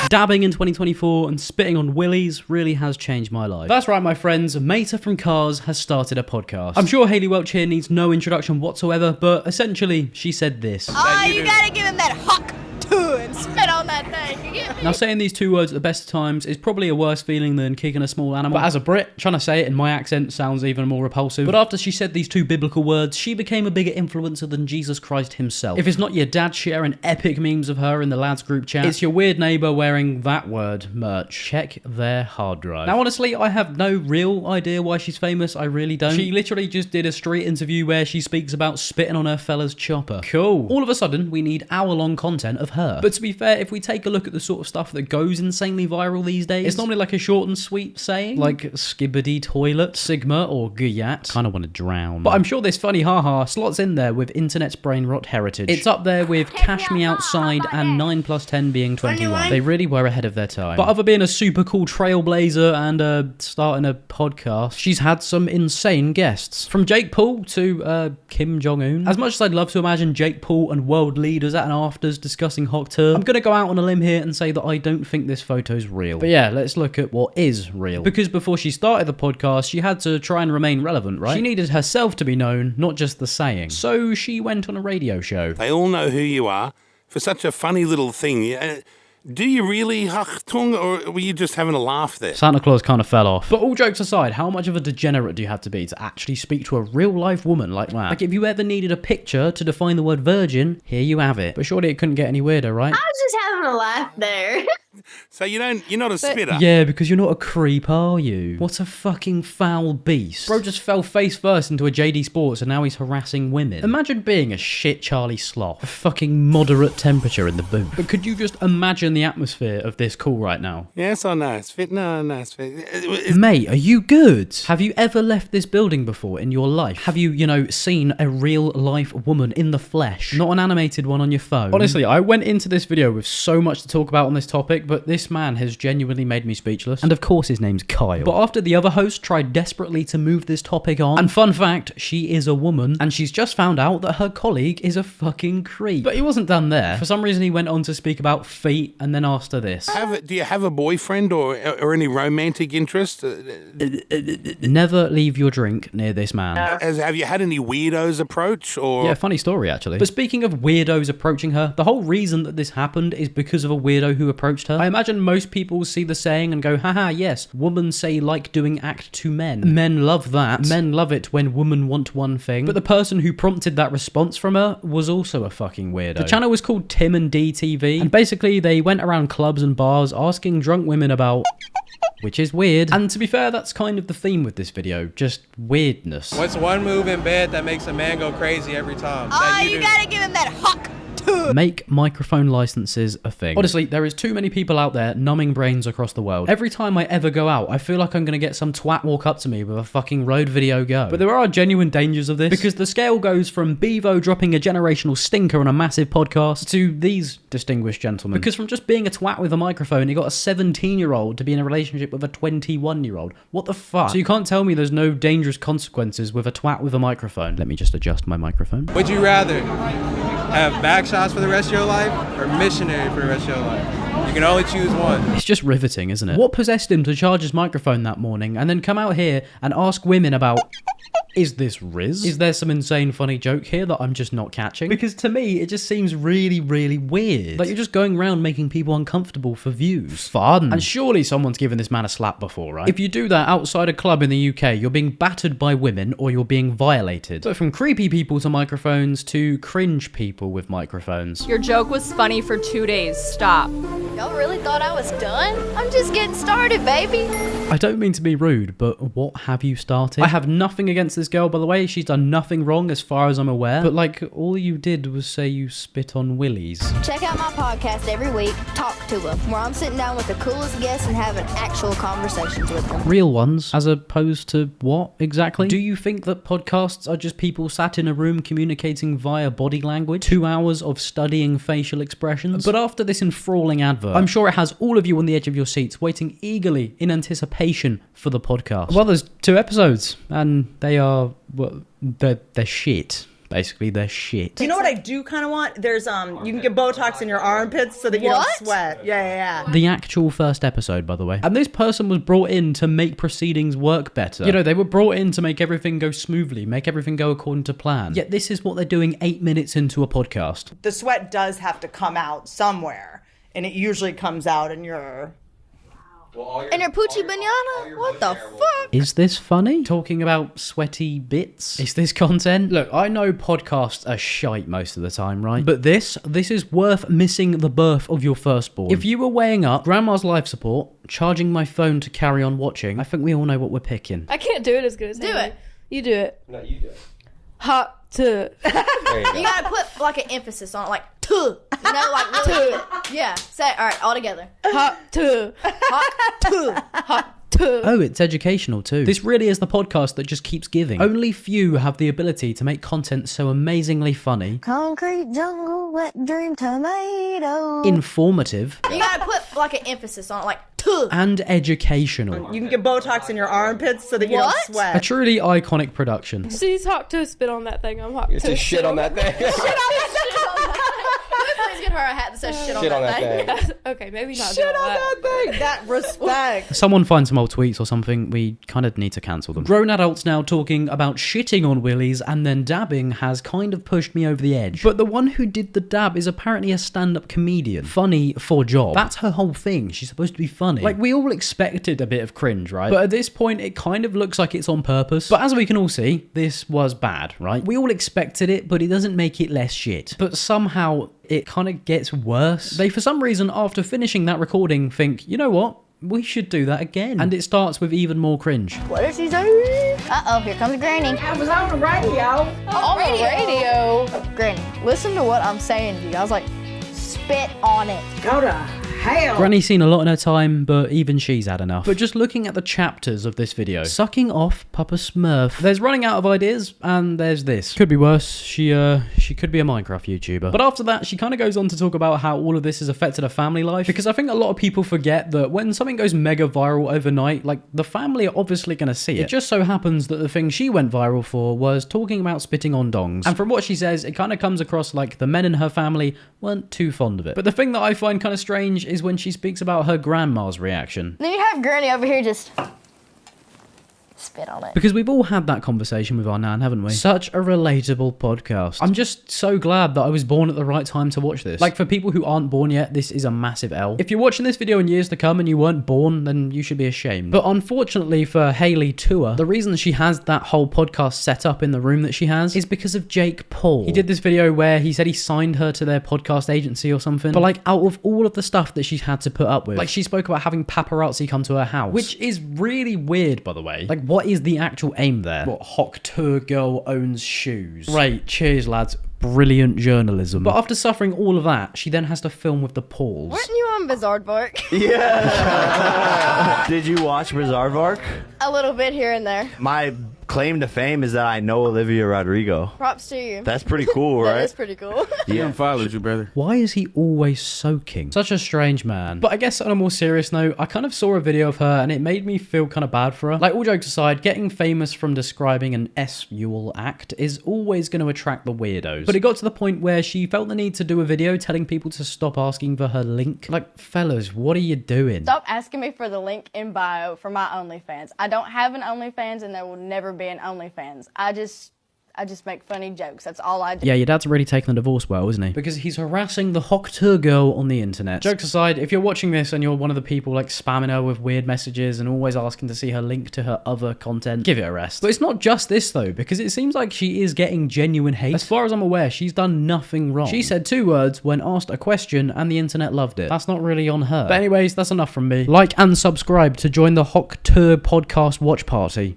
Dabbing in 2024 and spitting on willies really has changed my life. That's right, my friends, Mater from Cars has started a podcast. I'm sure Hayley Welch here needs no introduction whatsoever, but essentially she said this. Oh, you gotta give him that Hawk Tuah and spit on that thing. You get me? Now, saying these two words at the best of times is probably a worse feeling than kicking a small animal. But as a Brit, trying to say it in my accent sounds even more repulsive. But after she said these two biblical words, she became a bigger influencer than Jesus Christ himself. If it's not your dad sharing epic memes of her in the lads group chat, it's your weird neighbour wearing that word merch. Check their hard drive. Now, honestly, I have no real idea why she's famous. I really don't. She literally just did a street interview where she speaks about spitting on her fella's chopper. Cool. All of a sudden, we need hour-long content of her. But to be fair, if we take a look at the sort of stuff that goes insanely viral these days, it's normally like a short and sweet saying, like skibbity toilet, sigma, or guyat. Kind of want to drown. But I'm sure this funny haha slots in there with internet's brain rot heritage. It's up there with Cash Me Outside and 9 plus 10 being 21. They really were ahead of their time. But other being a super cool trailblazer and starting a podcast, she's had some insane guests. From Jake Paul to Kim Jong-un. As much as I'd love to imagine Jake Paul and world leaders at an afters discussing Hawk Tuah, I'm gonna go out on a limb here and say that I don't think this photo's real. But yeah, let's look at what is real. Because before she started the podcast, she had to try and remain relevant, right? She needed herself to be known, not just the saying. So she went on a radio show. They all know who you are for such a funny little thing. Do you really, Hawk Tuah, or were you just having a laugh there? Santa Claus kind of fell off. But all jokes aside, how much of a degenerate do you have to be to actually speak to a real-life woman like that? Like, if you ever needed a picture to define the word virgin, here you have it. But surely it couldn't get any weirder, right? I was just having a laugh there. So you're not a spitter? Yeah, because you're not a creep, are you? What a fucking foul beast. Bro just fell face first into a JD Sports and now he's harassing women. Imagine being a shit Charlie Sloth. A fucking moderate temperature in the booth. But could you just imagine the atmosphere of this call right now? Yes or no? It's fit? No, it's fit. Mate, are you good? Have you ever left this building before in your life? Have you, seen a real life woman in the flesh? Not an animated one on your phone? Honestly, I went into this video with so much to talk about on this topic, but this man has genuinely made me speechless. And of course his name's Kyle. But after the other host tried desperately to move this topic on, and fun fact, she is a woman, and she's just found out that her colleague is a fucking creep. But he wasn't done there. For some reason he went on to speak about feet and then asked her this. Do you have a boyfriend or any romantic interest? Never leave your drink near this man. Have you had any weirdos approach? Or Yeah, funny story actually. But speaking of weirdos approaching her, the whole reason that this happened is because of a weirdo who approached her. I imagine most people see the saying and go, haha, yes, women say like doing act to men. Men love that. Men love it when women want one thing. But the person who prompted that response from her was also a fucking weirdo. The channel was called Tim and D TV, and basically they went around clubs and bars asking drunk women about... which is weird. And to be fair, that's kind of the theme with this video, just weirdness. What's one move in bed that makes a man go crazy every time? Oh, you gotta give him that Hawk Tuah. Make microphone licenses a thing. Honestly, there is too many people out there numbing brains across the world. Every time I ever go out, I feel like I'm gonna get some twat walk up to me with a fucking road video go. But there are genuine dangers of this, because the scale goes from Bevo dropping a generational stinker on a massive podcast to these distinguished gentlemen. Because from just being a twat with a microphone, you got a 17-year-old to be in a relationship with a 21-year-old. What the fuck? So you can't tell me there's no dangerous consequences with a twat with a microphone. Let me just adjust my microphone. Would you rather have back shots for the rest of your life or missionary for the rest of your life? You can only choose one. It's just riveting, isn't it? What possessed him to charge his microphone that morning and then come out here and ask women about... Is this Riz? Is there some insane funny joke here that I'm just not catching? Because to me, it just seems really, really weird. Like you're just going around making people uncomfortable for views. Fun. And surely someone's given this man a slap before, right? If you do that outside a club in the UK, you're being battered by women or you're being violated. So from creepy people to microphones to cringe people with microphones. Your joke was funny for 2 days. Stop. Y'all really thought I was done? I'm just getting started, baby. I don't mean to be rude, but what have you started? I have nothing against this girl, by the way. She's done nothing wrong as far as I'm aware. But like, all you did was say you spit on willies. Check out my podcast every week, Talk Tuah, where I'm sitting down with the coolest guests and having actual conversations with them. Real ones, as opposed to what exactly? Do you think that podcasts are just people sat in a room communicating via body language? 2 hours of studying facial expressions? But after this enthralling advert, I'm sure it has all of you on the edge of your seats, waiting eagerly in anticipation for the podcast. Well, there's 2 episodes, and they are, well, they're shit. Basically, they're shit. You know what I do kind of want? There's you can get Botox in your armpits so that you don't sweat. Yeah. The actual first episode, by the way. And this person was brought in to make proceedings work better. You know, they were brought in to make everything go smoothly, make everything go according to plan. Yet this is what they're doing 8 minutes into a podcast. The sweat does have to come out somewhere, and it usually comes out in your... And your poochie banana? What the fuck? Is this funny? Talking about sweaty bits? Is this content? Look, I know podcasts are shite most of the time, right? But this is worth missing the birth of your firstborn. If you were weighing up grandma's life support, charging my phone to carry on watching, I think we all know what we're picking. I can't do it as good as Do it. You do it. No, you do it. Hawk Tuah. You gotta put like an emphasis on it, like tuh. You know, like really. Yeah. Say it. All right, all together. Hawk Tuah. Hawk Tuah. Hawk Tuah. Oh, it's educational too. This really is the podcast that just keeps giving. Only few have the ability to make content so amazingly funny, Concrete jungle, wet dream tomato. informative, You gotta put like an emphasis on it, like tuh. and educational. You can get Botox in your armpits so that you don't A sweat. truly iconic production. She's Hawk Tuah spit on that thing. I'm Hawk Tuah. Just shit on that thing. Please get her a hat that says shit on Shit on that that thing. thing. Okay, maybe not. Shit on that thing. That respect. Someone find some old tweets or something, we kind of need to cancel them. Grown adults now talking about shitting on willies and then dabbing has kind of pushed me over the edge. But the one who did the dab is apparently a stand-up comedian. Funny for job. That's her whole thing. She's supposed to be funny. Like, we all expected a bit of cringe, right? But at this point, it kind of looks like it's on purpose. But as we can all see, this was bad, right? We all expected it, but it doesn't make it less shit. But somehow, it kind of gets worse. They, for some reason, after finishing that recording, think, you know what? We should do that again. And it starts with even more cringe. What did she say? Uh-oh, here comes Granny. I was on the radio. On the radio? Granny, listen to what I'm saying to you. I was like, spit on it. Go to hell. Granny's seen a lot in her time, but even she's had enough. But just looking at the chapters of this video, sucking off Papa Smurf, there's running out of ideas, and there's this. Could be worse. She could be a Minecraft YouTuber. But after that, she kind of goes on to talk about how all of this has affected her family life, because I think a lot of people forget that when something goes mega viral overnight, like, the family are obviously going to see it. It just so happens that the thing she went viral for was talking about spitting on dongs. And from what she says, it kind of comes across like the men in her family weren't too fond of it. But the thing that I find kind of strange is when she speaks about her grandma's reaction. Then you have Granny over here just spit on it. Because we've all had that conversation with our nan, haven't we? Such a relatable podcast. I'm just so glad that I was born at the right time to watch this. Like, for people who aren't born yet, this is a massive L. If you're watching this video in years to come and you weren't born, then you should be ashamed. But unfortunately for Hawk Tuah, the reason she has that whole podcast set up in the room that she has is because of Jake Paul. He did this video where he said he signed her to their podcast agency or something. But like, out of all of the stuff that she's had to put up with, like, she spoke about having paparazzi come to her house, which is really weird, by the way. Like, what is the actual aim there? What, Hawk Tuah girl owns shoes? Right, cheers lads. Brilliant journalism. But after suffering all of that, she then has to film with the Pauls. Weren't you on Bizarre Yeah. Did you watch Bizarre? A little bit here and there. My claim to fame is that I know Olivia Rodrigo. Props to you. That's pretty cool, right? That is pretty cool. Yeah, followed you, brother. Why is he always soaking? Such a strange man. But I guess on a more serious note, I kind of saw a video of her and it made me feel kind of bad for her. Like, all jokes aside, getting famous from describing an S-Ual act is always going to attract the weirdos. But it got to the point where she felt the need to do a video telling people to stop asking for her link. Like, fellas, what are you doing? Stop asking me for the link in bio for my OnlyFans. I don't have an OnlyFans and there will never be an OnlyFans. I just make funny jokes. That's all I do. Yeah, your dad's already taken the divorce well, isn't he? Because he's harassing the Hawk Tuah girl on the internet. Jokes aside, if you're watching this and you're one of the people like spamming her with weird messages and always asking to see her link to her other content, give it a rest. But it's not just this though, because it seems like she is getting genuine hate. As far as I'm aware, she's done nothing wrong. She said 2 words when asked a question and the internet loved it. That's not really on her. But anyways, that's enough from me. Like and subscribe to join the Hawk Tuah podcast watch party.